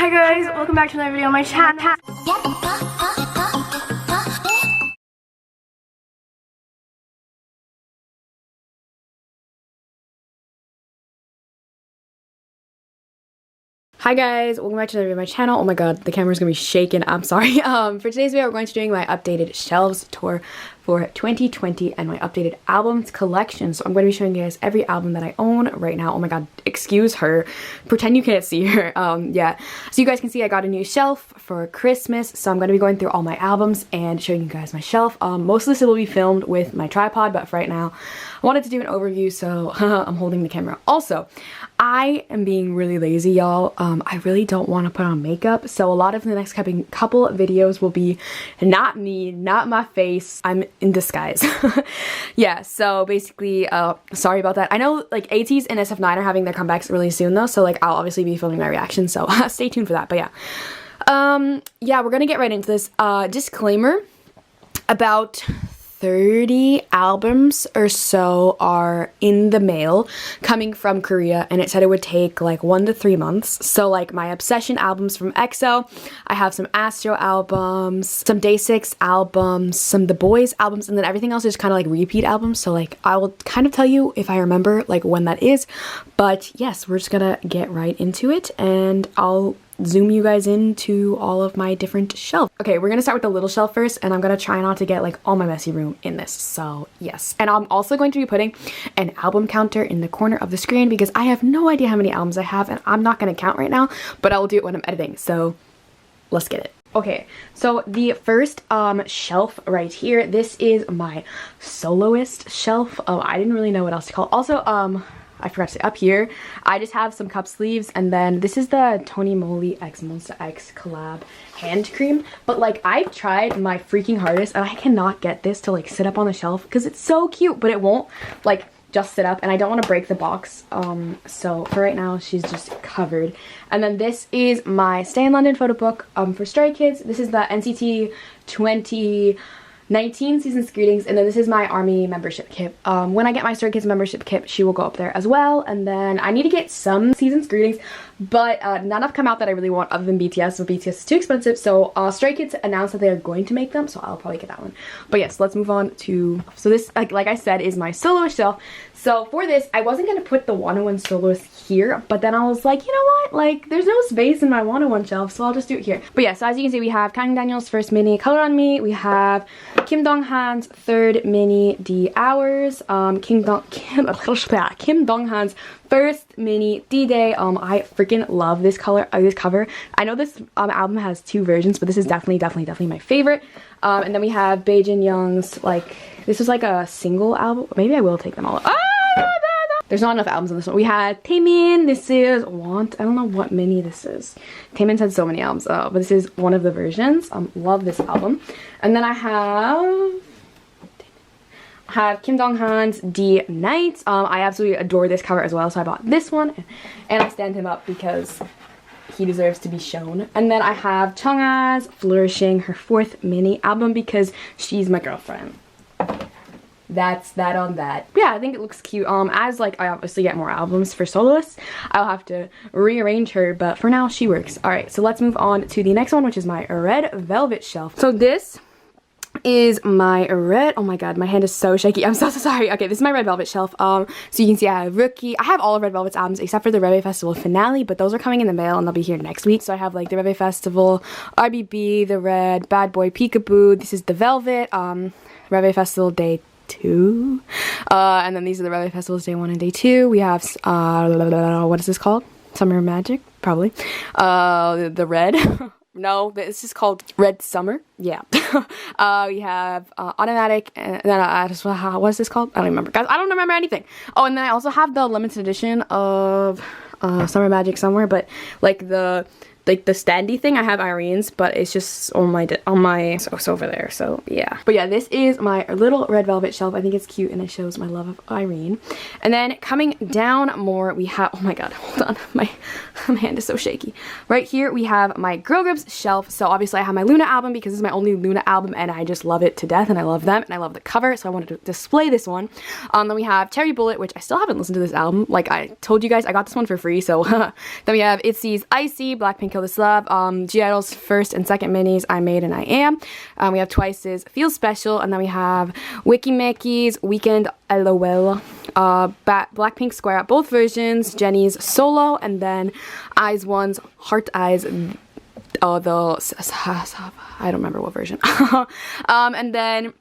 Hi guys, welcome back to another video on my channel. Hi guys, welcome back to another video on my channel. Oh my god, the camera's gonna be shaking. I'm sorry. For today's video, we're going to be doing my updated shelves tour for 2020 and my updated albums collection. So I'm going to be showing you guys every album that I own right now. Oh my god, excuse her. Pretend you can't see her. Yeah. So you guys can see I got a new shelf for Christmas. So I'm going to be going through all my albums and showing you guys my shelf. Most of this will be filmed with my tripod, but for right now, I wanted to do an overview, so I'm holding the camera. Also, I am being really lazy, y'all. I really don't want to put on makeup, so a lot of the next couple of videos will be not me, not my face. I'm in disguise. Yeah, so basically, sorry about that. I know like ATEEZ and SF9 are having their comebacks really soon though, so like I'll obviously be filming my reaction, so stay tuned for that. But yeah, yeah, we're gonna get right into this. Disclaimer, about 30 albums or so are in the mail coming from Korea, and it said it would take like 1 to 3 months. So like my Obsession albums from EXO, I have some Astro albums, some Day6 albums, some The Boyz albums, and then everything else is kind of like repeat albums. So like I will kind of tell you if I remember like when that is. But yes, we're just gonna get right into it and I'll zoom you guys into all of my different shelves. Okay, we're gonna start with the little shelf first, and I'm gonna try not to get like all my messy room in this, so yes. And I'm also going to be putting an album counter in the corner of the screen because I have no idea how many albums I have, and I'm not gonna count right now, but I will do it when I'm editing, so let's get it. Okay, so the first shelf right here, this is my Soloist shelf. I didn't really know what else to call it. Also, I forgot to say, up here, I just have some cup sleeves, and then this is the Tony Moly X Monster X collab hand cream. But like, I've tried my freaking hardest, and I cannot get this to like sit up on the shelf because it's so cute, but it won't like just sit up, and I don't want to break the box. So for right now, she's just covered. And then this is my Stay in London photo book for Stray Kids. This is the NCT 2019 Season's Greetings, and then this is my ARMY membership kit. When I get my Stray Kids membership kit, she will go up there as well. And then I need to get some Season's Greetings, but none have come out that I really want other than BTS, so BTS is too expensive. So Stray Kids announced that they are going to make them, so I'll probably get that one. But yes, let's move on to, so this, like I said, is my Soloist shelf. So for this, I wasn't going to put the 101 Soloist here, but then I was like, you know what, like there's no space in my 101 shelf, so I'll just do it here. But yeah, so as you can see, we have Kang Daniel's first mini Color on Me, we have Kim Dong-han's third mini D Hours, Kim Dong-han's first mini D-Day. I freaking love this color, this cover. I know this album has 2 versions, but this is definitely my favorite. And then we have Baejin Young's, like, this is like a single album. Maybe I will take them all. There's not enough albums on this one. We had Taemin. This is I don't know what mini this is. Taemin's had so many albums, but this is one of the versions. Love this album. And then I have Kim Dong-han's D Nights. I absolutely adore this cover as well, so I bought this one, and I stand him up because he deserves to be shown. And then I have Chungha's Flourishing, her 4th mini album, because she's my girlfriend. That's that on that. Yeah, I think it looks cute. As like I obviously get more albums for Soloists, I'll have to rearrange her, but for now she works. Alright, so let's move on to the next one, which is my red velvet shelf. So this is my red, oh my god, my hand is so shaky, I'm so sorry. Okay, this is my red velvet shelf. So you can see I have Rookie. I have all of Red Velvet's albums except for the Red Velvet Festival finale, but those are coming in the mail and they'll be here next week. So I have like the Red Velvet Festival, RBB, the Red, Bad Boy, Peekaboo. This is the Velvet, Red Velvet Festival Day 2, and then these are the Red Velvet Festivals Day 1 and Day 2. We have what is this called? Summer Magic, probably. The Red. No, this is called Red Summer. Yeah. We have Automatic, and then what is this called? I don't remember, guys. I don't remember anything. Oh, and then I also have the limited edition of Summer Magic somewhere, but like the standy thing, I have Irene's, but it's just on my so it's over there. So yeah, but yeah, this is my little red velvet shelf. I think it's cute and it shows my love of Irene. And then coming down more, we have, oh my god, hold on, my hand is so shaky. Right here we have my Girl Groups shelf. So obviously I have my Luna album because this is my only Luna album and I just love it to death, and I love them and I love the cover, so I wanted to display this one. Then we have Cherry Bullet, which I still haven't listened to this album. Like I told you guys, I got this one for free. So then we have ITZY's Icy, Blackpink Kill This Love, G-Idol's first and second minis, I Made and I Am. We have Twice's Feel Special, and then we have Wiki Mickey's Weekend LOL, Blackpink Square Up, both versions, Jennie's Solo, and then IZ*ONE's Heart Eyes, I don't remember what version. And then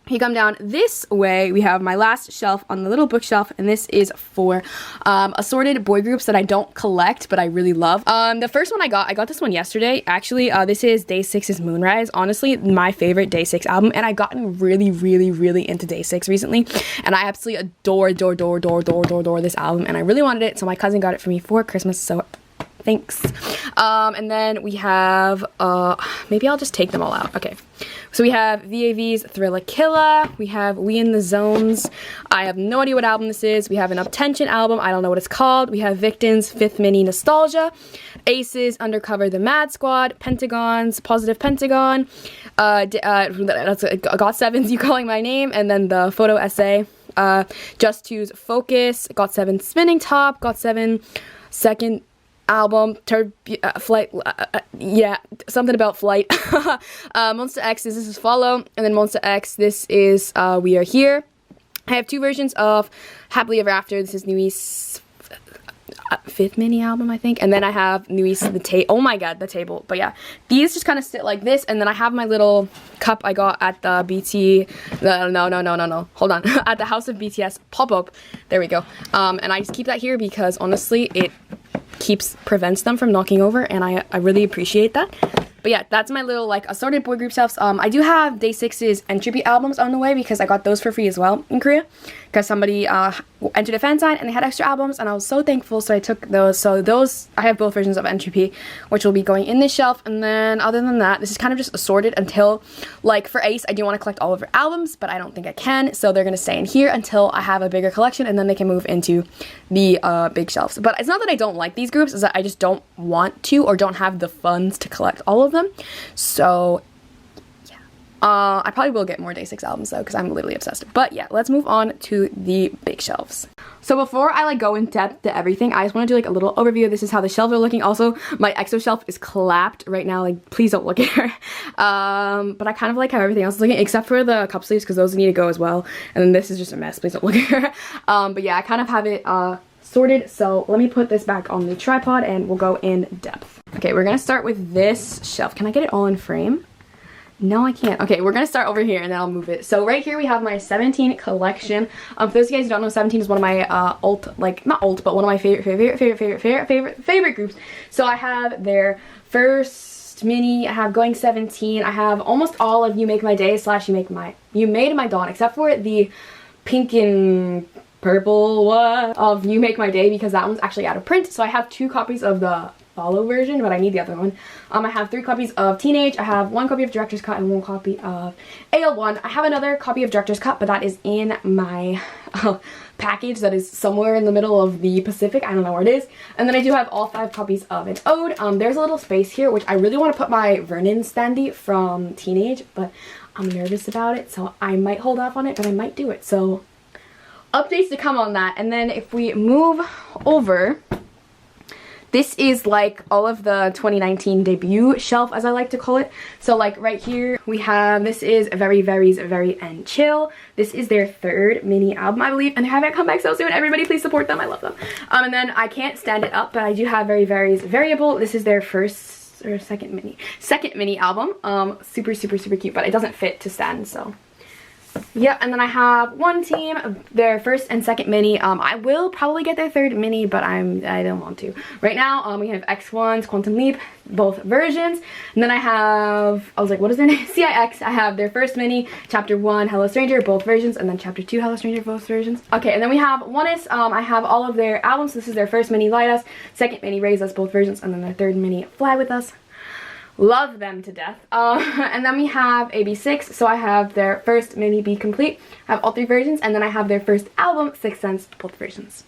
you come down this way, we have my last shelf on the little bookshelf, and this is for assorted boy groups that I don't collect, but I really love. The first one I got this one yesterday, actually. This is Day6's Moonrise. Honestly, my favorite Day6 album, and I've gotten really, really, really into Day6 recently, and I absolutely adore this album, and I really wanted it, so my cousin got it for me for Christmas, so thanks. And then we have, maybe I'll just take them all out. Okay. So we have VAV's Thriller Killa. We have We in the Zones. I have no idea what album this is. We have an Uptension album. I don't know what it's called. We have Victon's 5th Mini Nostalgia. Aces, Undercover The Mad Squad. Pentagon's Positive Pentagon. That's GOT7's You Calling My Name. And then the photo essay. Just Two's Focus. GOT7 Spinning Top. GOT7 second album, Flight, yeah, something about flight. Monster X, this is Follow, and then Monster X, this is We Are Here. I have two versions of Happily Ever After. This is Nui's 5th mini album, I think, and then I have Nui's oh my god, the table. But yeah, these just kind of sit like this, and then I have my little cup I got at the hold on, at the House of BTS pop-up. There we go. And I just keep that here because honestly, it prevents them from knocking over, and I really appreciate that. But yeah, that's my little like assorted boy group shelves. I do have Day6's Entropy albums on the way because I got those for free as well in Korea, because somebody entered a fan sign and they had extra albums, and I was so thankful, so I took those. So those, I have both versions of Entropy, which will be going in this shelf. And then other than that, this is kind of just assorted until, like for Ace, I do want to collect all of her albums, but I don't think I can, so they're gonna stay in here until I have a bigger collection, and then they can move into the big shelves. But it's not that I don't like these groups, it's that I just don't want to or don't have the funds to collect all of them. So yeah, I probably will get more Day6 albums though, because I'm literally obsessed. But yeah, let's move on to the big shelves. So before I like go in depth to everything, I just want to do like a little overview. This is how the shelves are looking. Also, my EXO shelf is clapped right now. Like, please don't look at her. But I kind of like how everything else is looking, except for the cup sleeves, because those need to go as well. And then this is just a mess. Please don't look at her. But yeah, I kind of have it sorted. So let me put this back on the tripod and we'll go in depth. Okay, we're gonna start with this shelf. Can I get it all in frame? No, I can't. Okay, we're gonna start over here and then I'll move it. So right here we have my 17 collection. For those of you guys who don't know, 17 is one of my not alt, but one of my favorite groups. So I have their first mini, I have Going 17, I have almost all of You Make My Day / You Made My Dawn, except for the pink and purple of You Make My Day, because that one's actually out of print. So I have 2 copies of the Follow version, but I need the other one. I have 3 copies of Teenage, I have 1 copy of Director's Cut, and 1 copy of AL1. I have another copy of Director's Cut, but that is in my package that is somewhere in the middle of the Pacific. I don't know where it is. And then I do have all 5 copies of an Ode. There's a little space here, which I really want to put my Vernon standee from Teenage, but I'm nervous about it, so I might hold off on it, but I might do it. So updates to come on that. And then if we move over, this is like all of the 2019 debut shelf, as I like to call it. So like right here we have, this is Very Very's Very End Chill. This is their 3rd mini album, I believe, and they're having it come back so soon. Everybody please support them, I love them. And then I can't stand it up, but I do have Very Very's Variable. This is their first or second mini album. Super cute, but it doesn't fit to stand, so yeah. And then I have One Team, their first and second mini. I will probably get their 3rd mini, but I don't want to. Right now, we have X1's Quantum Leap, both versions. And then I have, I was like, what is their name? CIX. I have their first mini, Chapter 1, Hello Stranger, both versions, and then Chapter 2, Hello Stranger, both versions. Okay, and then we have One Is, I have all of their albums. This is their first mini, Light Us, second mini, Raise Us, both versions, and then their 3rd mini, Fly With Us. Love them to death. And then we have AB6, so I have their first mini, Be Complete. I have all 3 versions, and then I have their first album, Sixth Sense, both versions.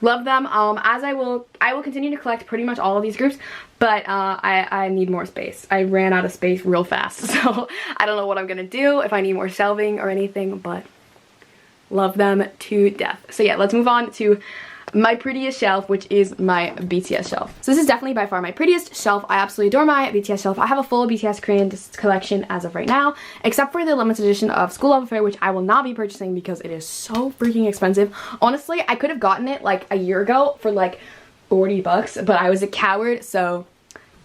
Love them. As I will continue to collect pretty much all of these groups, but I need more space. I ran out of space real fast, so I don't know what I'm gonna do, if I need more shelving or anything, but love them to death. So yeah, let's move on to my prettiest shelf, which is my BTS shelf. So this is definitely by far my prettiest shelf. I absolutely adore my BTS shelf. I have a full BTS Korean collection as of right now, except for the limited edition of School Love Affair, which I will not be purchasing because it is so freaking expensive. Honestly, I could have gotten it like a year ago for like 40 bucks, but I was a coward, so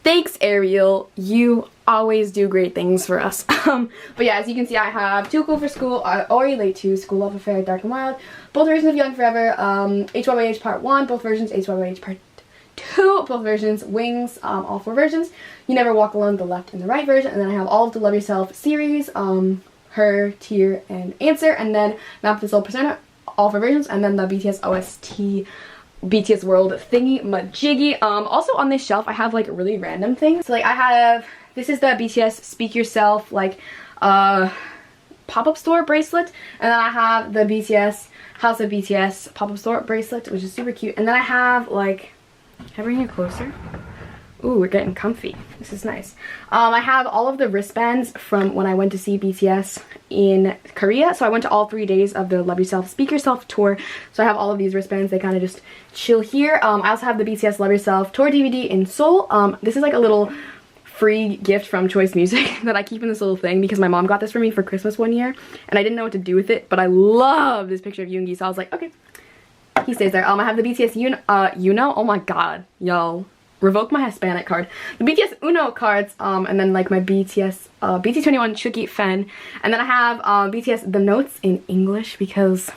thanks, Ariel. You always do great things for us. But yeah, as you can see, I have Too Cool for School, Or Relate To, School Love Affair, Dark and Wild, both versions of Young Forever, HYYH Part 1, both versions, HYYH Part 2, both versions, Wings, all 4 versions, You Never Walk Alone, the left and the right version, and then I have all of the Love Yourself series, Her, Tear, and Answer, and then Map the Soul Persona, all 4 versions, and then the BTS OST BTS World thingy majiggy. Also on this shelf I have like really random things. So like I have, this is the BTS Speak Yourself like pop-up store bracelet, and then I have the BTS House of BTS pop-up store bracelet, which is super cute. And then I have like, can I bring it closer? Ooh, we're getting comfy. This is nice. I have all of the wristbands from when I went to see BTS in Korea. So I went to all 3 days of the Love Yourself, Speak Yourself tour. So I have all of these wristbands. They kind of just chill here. I also have the BTS Love Yourself tour DVD in Seoul. This is like a little free gift from Choice Music that I keep in this little thing because my mom got this for me for Christmas one year. And I didn't know what to do with it, but I love this picture of Yoongi. So I was like, okay, he stays there. I have the BTS Uno. Oh my god, yo. Revoke my Hispanic card. The BTS Uno cards, and then like my BTS BT21 Chugi Fan, and then I have BTS The Notes in English because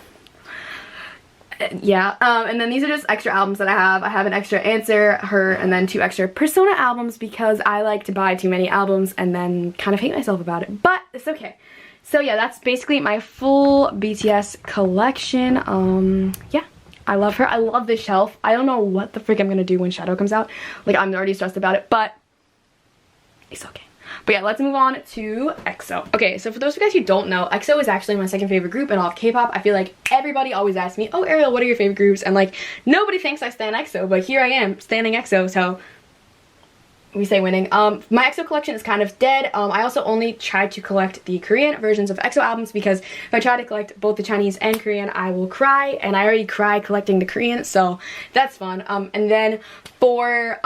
yeah, and then these are just extra albums that I have. I have an extra Answer, Her, and then 2 extra Persona albums because I like to buy too many albums and then kind of hate myself about it, but it's okay. So yeah, that's basically my full BTS collection. Yeah, I love her. I love this shelf. I don't know what the frick I'm gonna do when Shadow comes out. Like, I'm already stressed about it, but it's okay. But yeah, let's move on to EXO. Okay, so for those of you guys who don't know, EXO is actually my second favorite group in all of K-pop. I feel like everybody always asks me, oh, Ariel, what are your favorite groups? And like, nobody thinks I stan EXO, but here I am, standing EXO, so we say winning. My EXO collection is kind of dead. I also only tried to collect the Korean versions of EXO albums because if I try to collect both the Chinese and Korean, I will cry, and I already cry collecting the Korean, so that's fun. And then for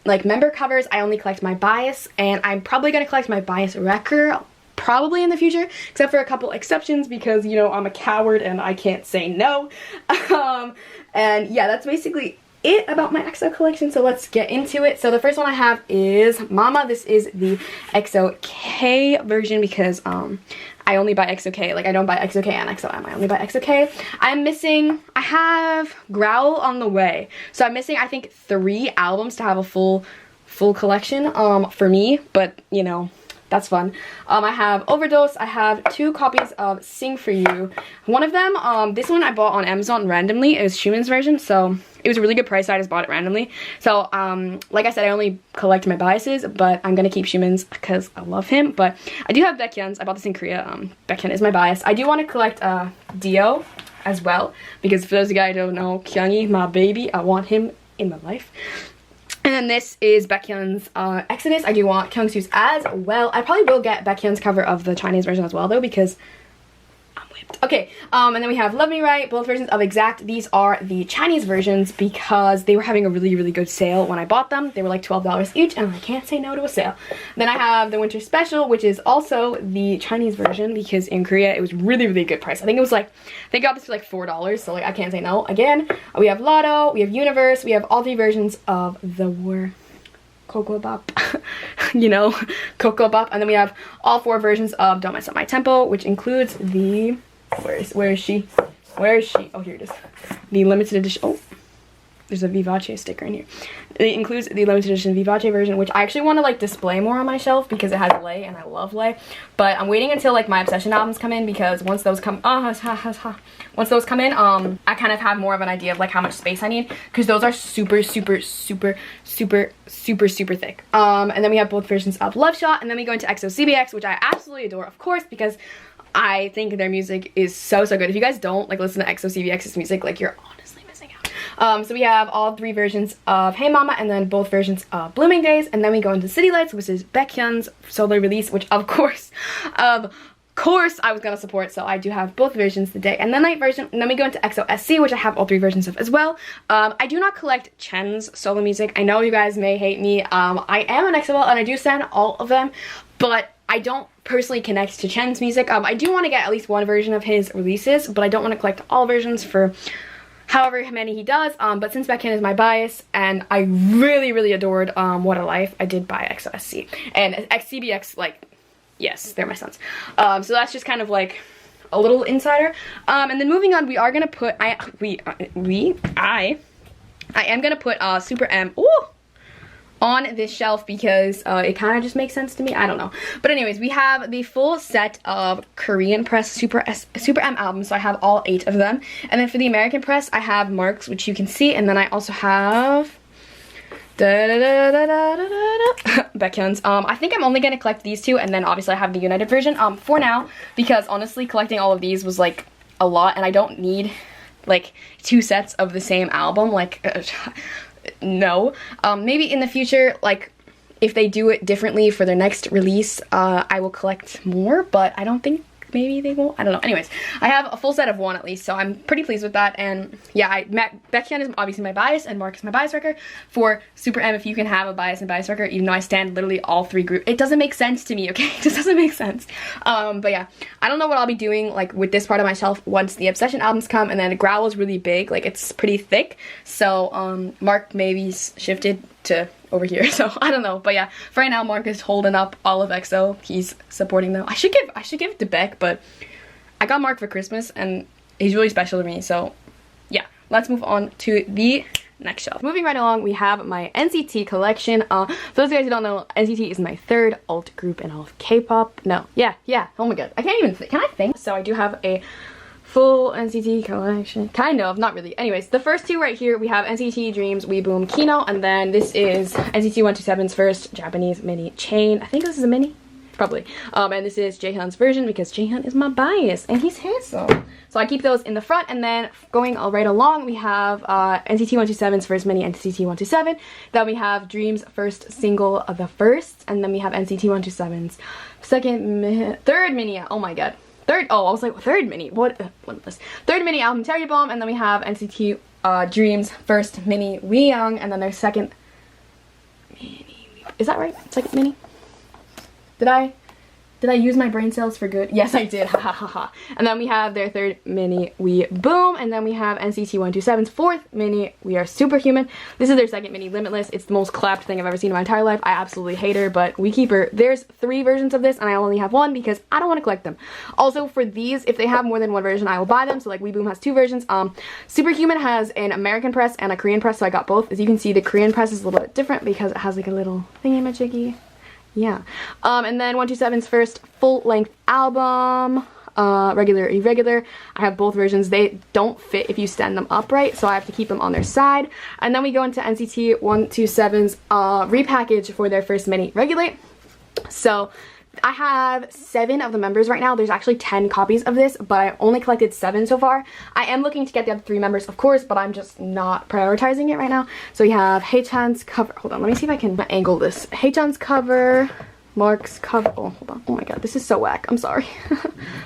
like member covers, I only collect my Bias, and I'm probably gonna collect my Bias Wrecker probably in the future, except for a couple exceptions because, you know, I'm a coward and I can't say no. And yeah, that's basically it about my EXO collection, so let's get into it. So the first one I have is Mama. This is the EXO K version because I only buy EXO K. Like, I don't buy EXO K and EXO M. I only buy EXO K. I'm missing, I have Growl on the way, so I'm missing I think 3 albums to have a full collection for me, but you know, that's fun. I have Overdose. I have 2 copies of Sing For You. One of them, this one I bought on Amazon randomly. It was Xiumin's version, so it was a really good price, so I just bought it randomly. So, like I said, I only collect my biases, but I'm gonna keep Xiumin's because I love him. But I do have Baekhyun's. I bought this in Korea. Baekhyun is my bias. I do want to collect Dio as well, because for those of you guys who don't know, Kyungi, my baby, I want him in my life. And then this is Baekhyun's Exodus. I do want Kyungsu's as well. I probably will get Baekhyun's cover of the Chinese version as well, though, because I'm whipped. Okay, and then we have Love Me Right, both versions of Exact. These are the Chinese versions because they were having a really, really good sale when I bought them. They were like $12 each, and I can't say no to a sale. Then I have the Winter Special, which is also the Chinese version because in Korea it was really, really good price. I think it was like, they got this for like $4, so like I can't say no. Again, we have Lotto, we have Universe, we have all 3 versions of The War. Cocoa Bop, you know, Cocoa Bop, and then we have all 4 versions of Don't Mess Up My Tempo, which includes the, where is she? Oh, here it is. The limited edition, oh, there's a Vivace sticker in here. It includes the limited edition Vivace version, which I actually want to like display more on my shelf because it has Lay, and I love Lay. But I'm waiting until like my Obsession albums come in, because once those come, once those come in, I kind of have more of an idea of like how much space I need, because those are super, super, super, super, super, super thick. And then we have both versions of Love Shot, and then we go into EXO CBX, which I absolutely adore, of course, because I think their music is so, so good. If you guys don't like listen to EXO CBX's music, like, you're honestly missing out. So we have all 3 versions of Hey Mama, and then both versions of Blooming Days, and then we go into City Lights, which is Baekhyun's solo release, which of course course I was gonna support, so I do have both versions, the day and the night version. And then we go into EXO-SC, which I have all 3 versions of as well. I do not collect Chen's solo music. I know you guys may hate me. I am an EXO and I do stand all of them, but I don't personally connect to Chen's music. I do want to get at least one version of his releases, but I don't want to collect all versions for however many he does. But since Baekhyun is my bias, and I really adored What a Life, I did buy EXO-SC. And CBX, like, yes, they're my sons. So that's just kind of like a little insider. And then moving on, we are gonna put I am gonna put Super M on this shelf because it kind of just makes sense to me. I don't know. But anyways, we have the full set of Korean press Super M albums. So I have all 8 of them. And then for the American press, I have Marks, which you can see. And then I also have Baekhyun's. I think I'm only going to collect these 2. And then obviously I have the United version for now. Because honestly, collecting all of these was like a lot. And I don't need like 2 sets of the same album. Like... no. Maybe in the future, like, if they do it differently for their next release, I will collect more, but I don't think maybe they won't. I don't know. Anyways, I have a full set of 1 at least, so I'm pretty pleased with that. And yeah, Baekhyun is obviously my bias, and Mark is my bias wrecker. For Super M, if you can have a bias and bias wrecker, even though I stand literally all 3 groups, it doesn't make sense to me, okay? It just doesn't make sense. But yeah, I don't know what I'll be doing, like, with this part of my shelf once the Obsession albums come, and then the Growl is really big, like, it's pretty thick. So, Mark maybe shifted to over here, so I don't know. But yeah, for right now, Mark is holding up all of EXO. He's supporting them. I should give it to Beck, but I got Mark for Christmas and he's really special to me. So yeah, let's move on to the next shelf. Moving right along, we have my NCT collection. For those of you guys who don't know, NCT is my 3rd alt group in all of K-pop. No, yeah, oh my god, I can't even can I think? So I do have a full NCT collection. Kind of, not really. Anyways, the first 2 right here, we have NCT Dreams, Boom Kino, and then this is NCT 127's first Japanese mini chain. I think this is a mini? Probably. And this is Jaehyun's version because Jaehyun is my bias and he's handsome. So I keep those in the front, and then going all right along, we have NCT 127's first mini, NCT 127. Then we have Dream's first single of the first, and then we have NCT 127's third mini. Oh my god. I was like, third mini, what is this? Third mini album, Cherry Bomb, and then we have NCT Dream's first mini, We Young, and then their second mini, is that right? Second mini? Did I use my brain cells for good? Yes, I did. Ha ha ha ha. And then we have their third mini, We Boom. And then we have NCT 127's fourth mini, We Are Superhuman. This is their second mini, Limitless. It's the most clapped thing I've ever seen in my entire life. I absolutely hate her, but we keep her. There's 3 versions of this, and I only have 1 because I don't want to collect them. Also, for these, if they have more than 1 version, I will buy them. So like We Boom has 2 versions. Superhuman has an American press and a Korean press, so I got both. As you can see, the Korean press is a little bit different because it has like a little thingy-majiggy. Yeah. And then 127's first full-length album, regular, irregular. I have both versions. They don't fit if you stand them upright, so I have to keep them on their side. And then we go into NCT 127's repackage for their first mini, regular. So I have 7 of the members right now. There's actually 10 copies of this, but I only collected 7 so far. I am looking to get the other 3 members, of course, but I'm just not prioritizing it right now. So we have Haechan's cover. Hold on, let me see if I can angle this. Haechan's cover, Mark's cover. Oh, hold on. Oh my god, this is so whack. I'm sorry.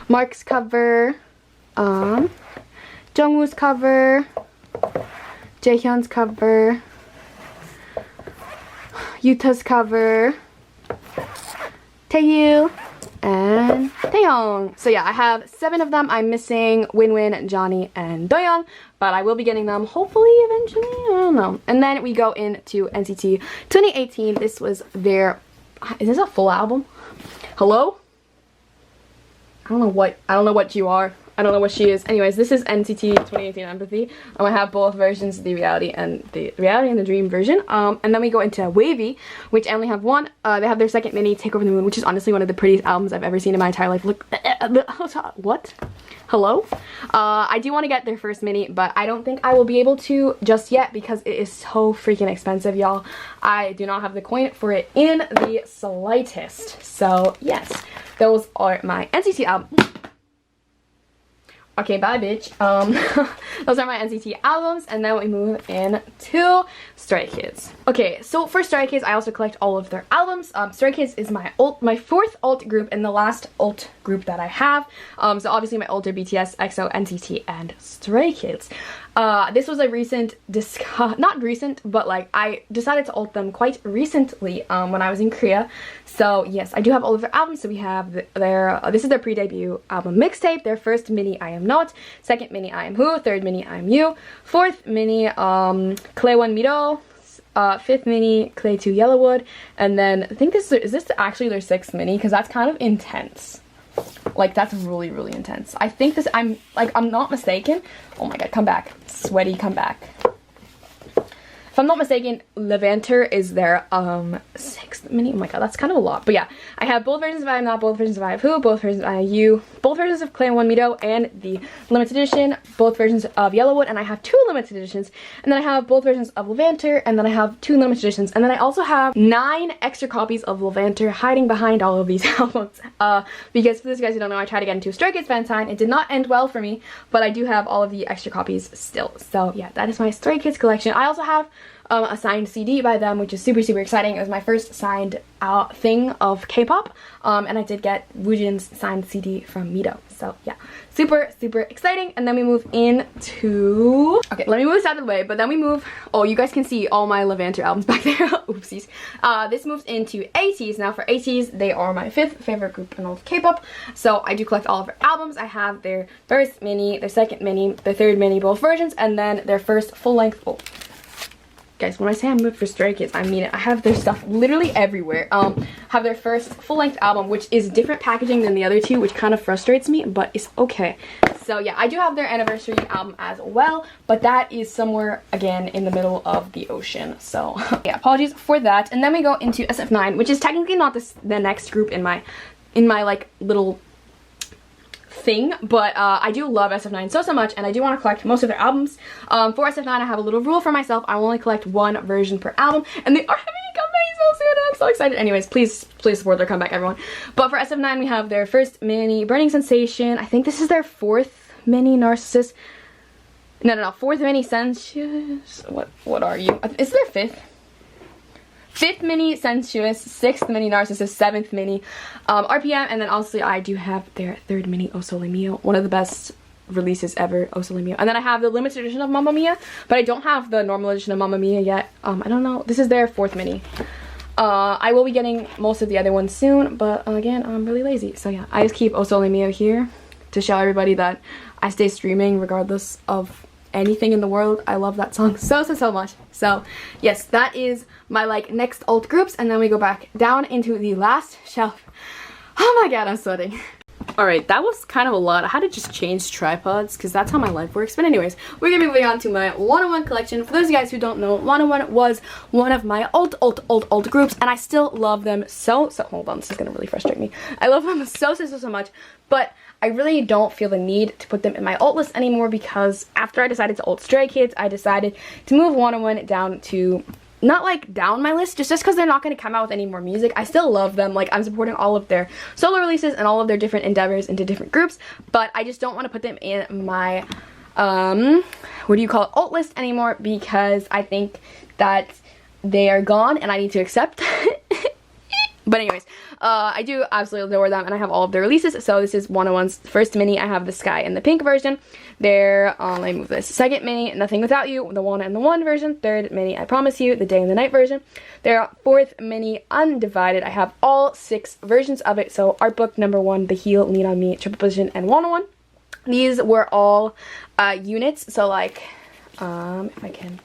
Mark's cover, Jungwoo's cover, Jaehyun's cover, Yuta's cover, Taehyung, and Taehyung. So yeah, I have 7 of them. I'm missing Winwin, Johnny, and Doyoung, but I will be getting them hopefully eventually. I don't know. And then we go into NCT 2018. This was their, is this a full album? Hello? I don't know what you are. I don't know what she is. Anyways, this is NCT 2018 Empathy. I have both versions, the reality and the dream version. And then we go into Wavy, which I only have 1. They have their second mini, Take Over the Moon, which is honestly one of the prettiest albums I've ever seen in my entire life. Look, what? Hello? I do want to get their first mini, but I don't think I will be able to just yet because it is so freaking expensive, y'all. I do not have the coin for it in the slightest. So yes, those are my NCT albums. Okay, bye bitch. Those are my NCT albums, and then we move into Stray Kids. Okay, so for Stray Kids, I also collect all of their albums. Stray Kids is my fourth alt group and the last alt group that I have. So obviously my alt are BTS, EXO, NCT, and Stray Kids. This was a recent not recent, but like I decided to alt them quite recently when I was in Korea. So yes, I do have all of their albums. So we have this is their pre-debut album mixtape, their first mini I Am Not, second mini I Am Who, third mini I Am You, fourth mini Clay 1 Miro, fifth mini Clay 2 Yellowwood, and then I think is this actually their sixth mini, because that's kind of intense. Like, that's really, really intense. I think this, I'm not mistaken. Oh my god, come back. Sweaty, come back. If I'm not mistaken, Levanter is their sixth mini. Oh my god, that's kind of a lot. But yeah, I have both versions of I Am Not, both versions of I Am Who, both versions of I Am You, both versions of Clay 1 Miro, and the limited edition, both versions of Yellowwood, and I have 2 limited editions, and then I have both versions of Levanter, and then I have 2 limited editions, and then I also have 9 extra copies of Levanter hiding behind all of these albums. Because for those guys who don't know, I tried to get into a Stray Kids fan sign. It did not end well for me, but I do have all of the extra copies still. So yeah, that is my Stray Kids collection. I also have a signed CD by them, which is super, super exciting. It was my first signed thing of K-pop, and I did get Woojin's signed CD from Mito. So yeah, super, super exciting. And then we move into, okay, let me move this out of the way, but then we move, oh, you guys can see all my Levanter albums back there. Oopsies. This moves into ATEEZ. Now for ATEEZ, they are my 5th favorite group in all of K-pop, so I do collect all of their albums. I have their first mini, their second mini, their third mini, both versions, and then their first full-length, oh, guys, when I say I'm moved for Stray Kids, I mean it. I have their stuff literally everywhere. Have their first full-length album, which is different packaging than the other 2, which kind of frustrates me, but it's okay. So yeah, I do have their anniversary album as well, but that is somewhere, again, in the middle of the ocean. So yeah, apologies for that. And then we go into SF9, which is technically not the next group in my like little thing, but I do love SF9 so much, and I do want to collect most of their albums. For SF9, I have a little rule for myself. I will only collect 1 version per album, and they are having a comeback so soon. I'm so excited. Anyways, please support their comeback, everyone. But for SF9, we have their first mini, Burning Sensation. I think this is their 4th mini, Narcissist. No, 4th mini, Sensuous. What are you? Is their 5th? 5th mini, Sensuous, 6th mini, Narcissist, 7th mini, RPM, and then also I do have their 3rd mini, O Sole Mio, one of the best releases ever, O Sole Mio. And then I have the limited edition of Mamma Mia, but I don't have the normal edition of Mamma Mia yet. I don't know. This is their 4th mini. I will be getting most of the other ones soon, but again, I'm really lazy. So yeah, I just keep O Sole Mio here to show everybody that I stay streaming regardless of anything in the world. I love that song so much. So yes, that is my like next alt groups, and then we go back down into the last shelf. Oh my god, I'm sweating. Alright, that was kind of a lot. I had to just change tripods because that's how my life works. But anyways, we're gonna be moving on to my 101 collection. For those of you guys who don't know, 101 was one of my alt groups, and I still love them so hold on, this is gonna really frustrate me. I love them so much, but I really don't feel the need to put them in my alt list anymore, because after I decided to alt Stray Kids, I decided to move 101 down to, not like down my list, just because they're not going to come out with any more music. I still love them. Like, I'm supporting all of their solo releases and all of their different endeavors into different groups, but I just don't want to put them in my what do you call it, alt list anymore, because I think that they are gone and I need to accept. But anyways, I do absolutely adore them, and I have all of their releases. So this is 101's first mini. I have the Sky and the Pink version. Their, let me move this. Second mini, Nothing Without You, the One and the One version. Third mini, I Promise You, the Day and the Night version. Their 4th mini, Undivided. I have all 6 versions of it. So Art Book number 1, The Heel, Lean on Me, Triple Position, and 101. These were all units. So like, if I can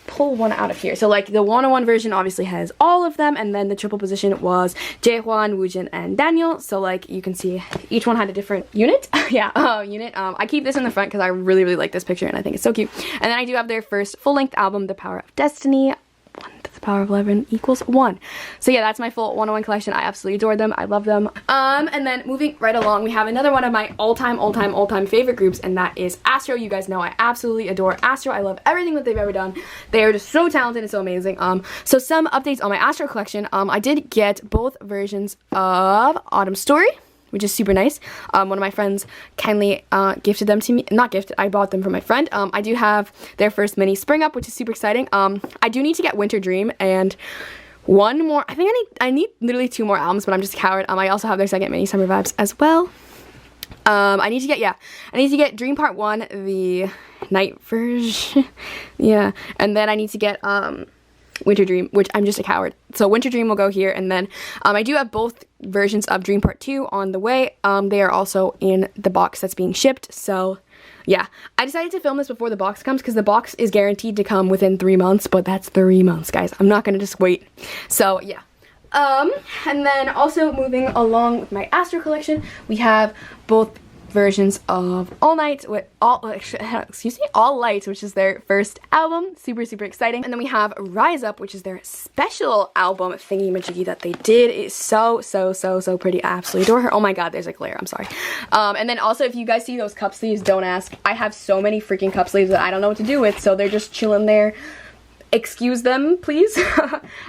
pull one out of here. So like the 101 version obviously has all of them, and then the triple position was Jaehwan, Woojin, and Daniel. So like you can see each one had a different unit. Yeah, unit. I keep this in the front because I really like this picture and I think it's so cute. And then I do have their first full-length album, The Power of Destiny. 1 to the power of 11 equals 1. So yeah, that's my full 101 collection. I absolutely adore them. I love them. And then moving right along, we have another one of my all-time favorite groups, and that is Astro. You guys know I absolutely adore Astro. I love everything that they've ever done. They are just so talented and so amazing. So some updates on my Astro collection. I did get both versions of Autumn Story. which is super nice. One of my friends kindly gifted them to me. Not gifted, I bought them from my friend. I do have their first mini Spring Up, which is super exciting. I do need to get Winter Dream and one more. I think I need literally 2 more albums, but I'm just a coward. I also have their second mini Summer Vibes as well. I need to get Dream Part 1, the night version. Yeah, and then I need to get Winter Dream, which I'm just a coward. So Winter Dream will go here, and then I do have both versions of Dream Part 2 on the way. They are also in the box that's being shipped. So yeah, I decided to film this before the box comes because the box is guaranteed to come within 3 months, but that's 3 months, guys. I'm not gonna just wait. So yeah. And then also moving along with my Astro collection, we have both versions of All Lights, which is their first album. Super, super exciting. And then we have Rise Up, which is their special album thingy-majiggy that they did. It's so, so, so, so pretty. I absolutely adore her. Oh my god, there's a glare. I'm sorry. And then also, if you guys see those cup sleeves, don't ask. I have so many freaking cup sleeves that I don't know what to do with, so they're just chilling there. Excuse them, please.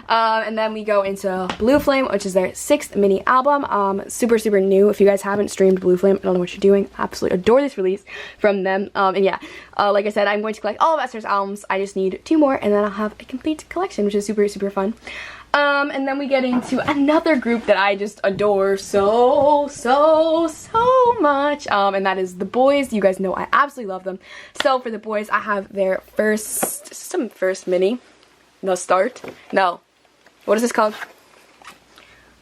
And then we go into Blue Flame, which is their 6th mini album. Super, super new. If you guys haven't streamed Blue Flame, I don't know what you're doing. Absolutely adore this release from them. And yeah, like I said, I'm going to collect all of Esther's albums. I just need 2 more, and then I'll have a complete collection, which is super, super fun. And then we get into another group that I just adore so much, and that is the Boyz. You guys know I absolutely love them. So for the Boyz, I have their first mini, the start. No, what is this called?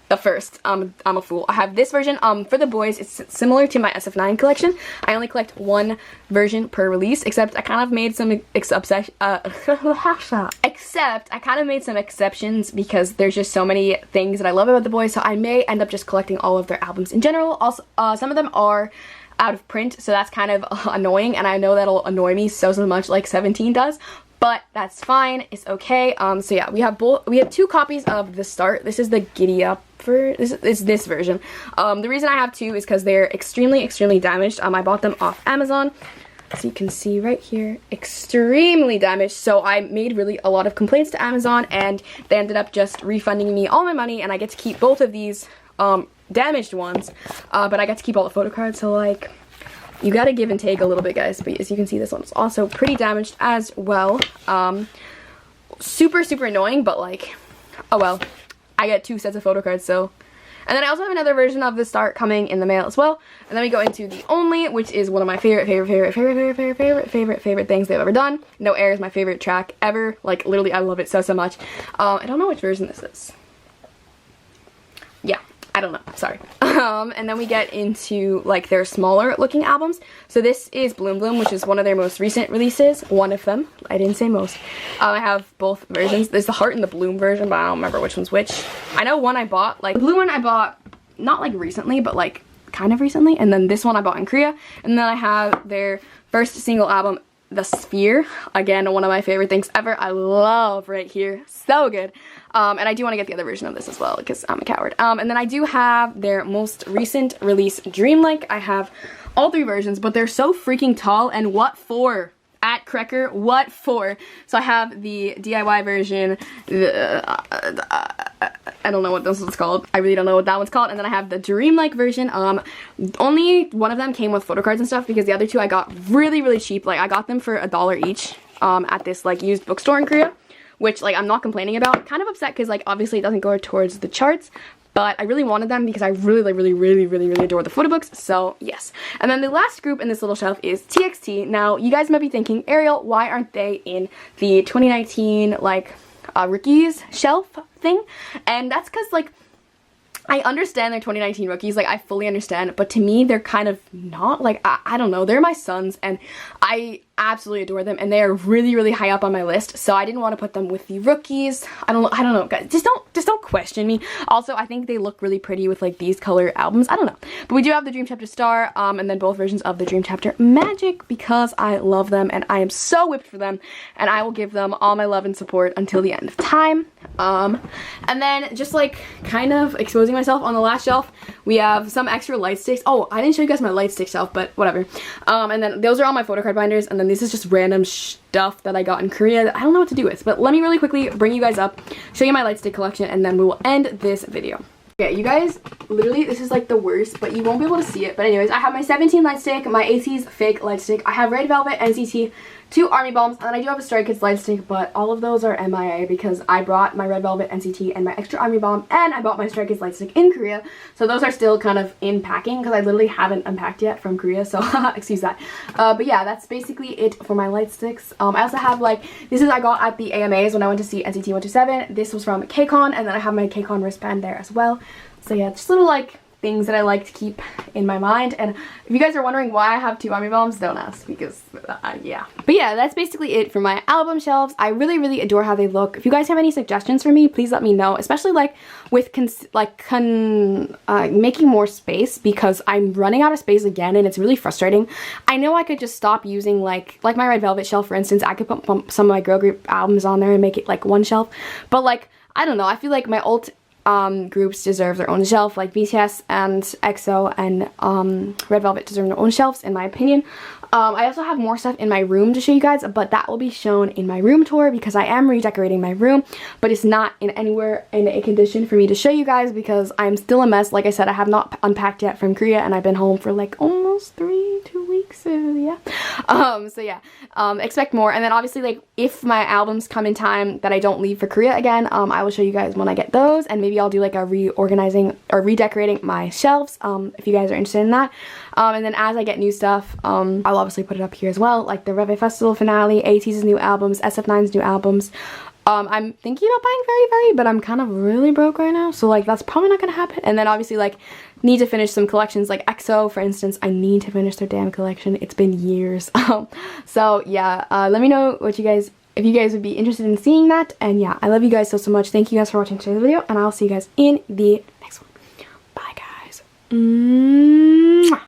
The first. I'm a fool. I have this version. For the Boyz, it's similar to my SF9 collection. I only collect 1 version per release, except I kind of made some exceptions because there's just so many things that I love about the Boyz, so I may end up just collecting all of their albums in general. Also, some of them are out of print, so that's kind of annoying, and I know that'll annoy me so much like 17 does. But that's fine. It's okay. So yeah, we have 2 copies of The Start. This is the Giddy Up this version. The reason I have 2 is because they're extremely damaged. I bought them off Amazon. So you can see right here, extremely damaged. So I made really a lot of complaints to Amazon, and they ended up just refunding me all my money, and I get to keep both of these damaged ones. But I got to keep all the photo cards, so like, you gotta give and take a little bit, guys. But as you can see, this one's also pretty damaged as well. Super annoying, but like, oh well. I get 2 sets of photo cards, so. And then I also have another version of The Start coming in the mail as well. And then we go into The Only, which is one of my favorite things they've ever done. No Air is my favorite track ever. Like, literally, I love it so much. I don't know which version this is. Yeah. I don't know, sorry. And then we get into like their smaller looking albums. So this is Bloom Bloom, which is one of their most recent releases. One of them. I didn't say most. I have both versions. There's the Heart and the Bloom version, but I don't remember which one's which. I know one I bought, like the blue one I bought not like recently, but like kind of recently. And then this one I bought in Korea. And then I have their first single album, The Sphere. Again, one of my favorite things ever. I love Right Here. So good. And I do want to get the other version of this as well because I'm a coward. And then I do have their most recent release, Dreamlike. I have all 3 versions, but they're so freaking tall, and what for? At Cracker, what for? So I have the DIY version, I don't know what this one's called. I really don't know what that one's called. And then I have the Dreamlike version. Only one of them came with photo cards and stuff because the other 2 I got really cheap. Like, I got them for $1 each at this like used bookstore in Korea, which like I'm not complaining about. Kind of upset because like obviously it doesn't go towards the charts, but I really wanted them because I really adore the photo books, so yes. And then the last group in this little shelf is TXT. Now, you guys might be thinking, Ariel, why aren't they in the 2019, like, rookies shelf thing? And that's because, like, I understand they're 2019 rookies, like, I fully understand, but to me, they're kind of not, like, I don't know, they're my sons, and I absolutely adore them, and they are really high up on my list, so I didn't want to put them with the rookies. I don't know, guys, just don't question me. Also, I think they look really pretty with, like, these color albums. I don't know, but we do have the Dream Chapter Star, and then both versions of the Dream Chapter Magic, because I love them, and I am so whipped for them, and I will give them all my love and support until the end of time. And then just, like, kind of exposing myself on the last shelf, we have some extra Lightsticks. Oh, I didn't show you guys my Lightstick shelf, but whatever. And then those are all my photo card binders, and then this is just random stuff that I got in Korea that I don't know what to do with. But let me really quickly bring you guys up, show you my Lightstick collection, and then we will end this video. Okay, you guys, literally, this is like the worst, but you won't be able to see it. But anyways, I have my 17 light stick, my ATEEZ fake light stick. I have Red Velvet, NCT, 2 Army Bombs, and then I do have a Stray Kids light stick, but all of those are MIA because I brought my Red Velvet, NCT, and my extra Army Bomb, and I bought my Stray Kids light stick in Korea. So those are still kind of in packing because I literally haven't unpacked yet from Korea, so excuse that. But yeah, that's basically it for my light sticks. I also have like, this is I got at the AMAs when I went to see NCT 127. This was from KCON, and then I have my KCON wristband there as well. So yeah, just little like things that I like to keep in my mind. And if you guys are wondering why I have 2 Army Bombs, don't ask because yeah. But yeah, that's basically it for my album shelves. I really adore how they look. If you guys have any suggestions for me, please let me know, especially like with making more space because I'm running out of space again and it's really frustrating. I know I could just stop using like my Red Velvet shelf, for instance. I could put some of my girl group albums on there and make it like one shelf, but like I don't know, I feel like my alt groups deserve their own shelf, like BTS and EXO and Red Velvet deserve their own shelves in my opinion. I also have more stuff in my room to show you guys, but that will be shown in my room tour because I am redecorating my room, but it's not in anywhere in a condition for me to show you guys because I'm still a mess. Like I said, I have not unpacked yet from Korea and I've been home for like almost 2 weeks, so yeah. So yeah, expect more. And then obviously like if my albums come in time that I don't leave for Korea again, I will show you guys when I get those, and maybe I'll do like a reorganizing or redecorating my shelves if you guys are interested in that. And then as I get new stuff, I'll obviously put it up here as well, like the Reve Festival finale, ATEEZ's new albums, SF9's new albums. I'm thinking about buying Very Very, but I'm kind of really broke right now, so like that's probably not gonna happen. And then obviously like need to finish some collections, like EXO for instance. I need to finish their damn collection. It's been years. So yeah, let me know what you guys, if you guys would be interested in seeing that. And yeah, I love you guys so much. Thank you guys for watching today's video, and I'll see you guys in the next one. Bye guys.